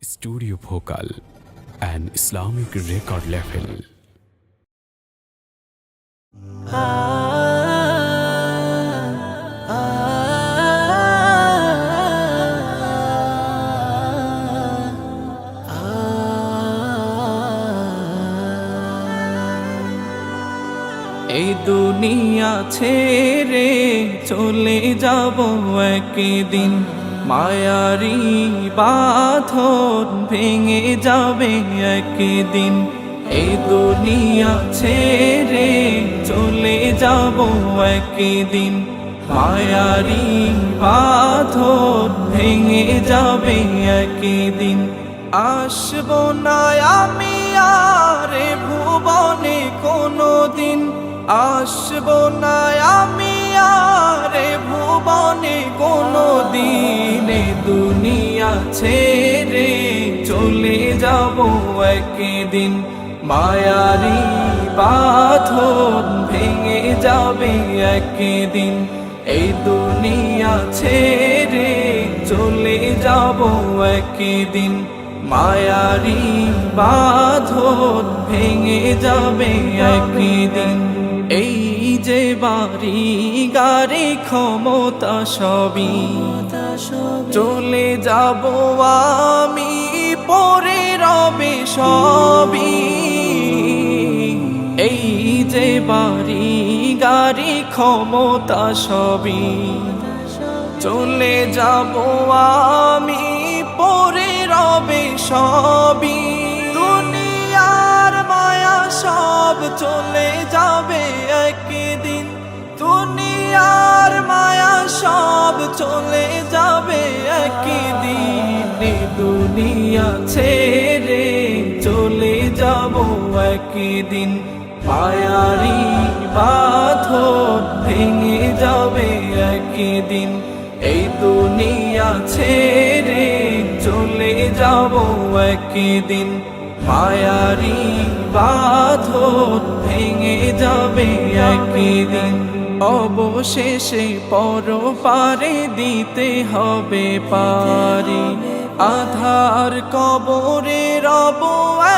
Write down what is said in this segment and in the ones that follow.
Studio Bhokal, an Islamic record label. এই দুনিয়া ছেড়ে চলে যাব একদিন, মায়ারি বাঁধন ভেঙে যাবে একদিন। এই দুনিয়া ছেড়ে চলে যাব একদিন, মায়ারি বাঁধন ভেঙে যাবে একদিন। আসবো না আমি আর ভুবনে কোনো দিন, আসবো না আমি আর ভুবনে কোনো দিন। দুনিয়া ছেড়ে চলে যাব একদিন, মায়ারি বাঁধন ভেঙে যাবে একদিন। এই দুনিয়া ছেড়ে চলে যাব একদিন, মায়ারি বাঁধন ভেঙে যাবে একদিন। এই যে বাড়ি গাড়ি ক্ষমতা সবই চলে যাব আমি, পরে রবে সবই। এই যে বাড়ি গাড়ি ক্ষমতা সবই চলে যাব আমি, পরে রবে সবই। দুনিয়ার মায়া সব চলে যাবে একদিন, দুনিয়ার মায়া সব চলে যাবে একদিন। দুনিয়া ছেড়ে চলে যাব একদিন, মায়ারি বাঁধন ভেঙে যাবে একদিন। এই দুনিয়া ছেড়ে চলে যাব একদিন, মায়ারি বাঁধন ভেঙে যাবে একদিন। অবশেষে পরপারে দিতে হবে পারি, আধার কবরে রব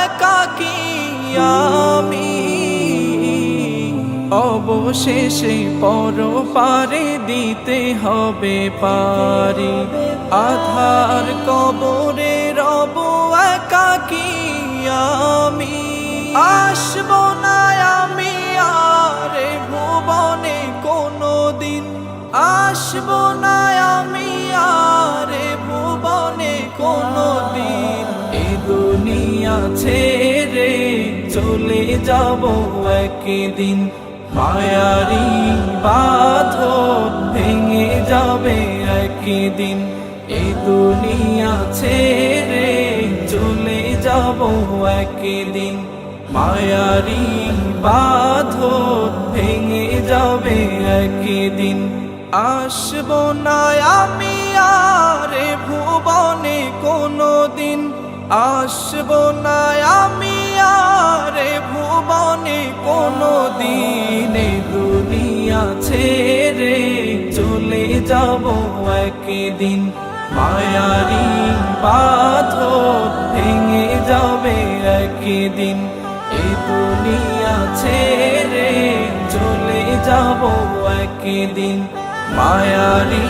একাকী আমি। অবশেষে পরপারে দিতে হবে পারি, আধার কবরে রব একাকী আমি। আসবো না আমি আর ভুবনে কোনো দিন, আসবো না আমি আর ভুবনে কোনো দিন। এই দুনিয়া ছেড়ে চলে যাব একদিন, মায়ারি বাঁধন ভেঙে যাবে একদিন। এই দুনিয়া ছেড়ে চলে যাব একদিন, মায়ারি বাঁধন ভেঙে যাবে একদিন। আসবো না আমি আর ভুবনে কোনো দিন, আসবো না আমি আর ভুবনে কোনো দিন। দুনিয়া ছেড়ে চলে যাব একদিন, মায়ারি বাঁধন ভেঙে যাবে একদিন। এই দুনিয়া ছেড়ে চলে যাব একদিন, মায়ারি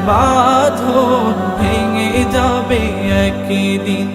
বাঁধন ভেঙে যাবে একদিন।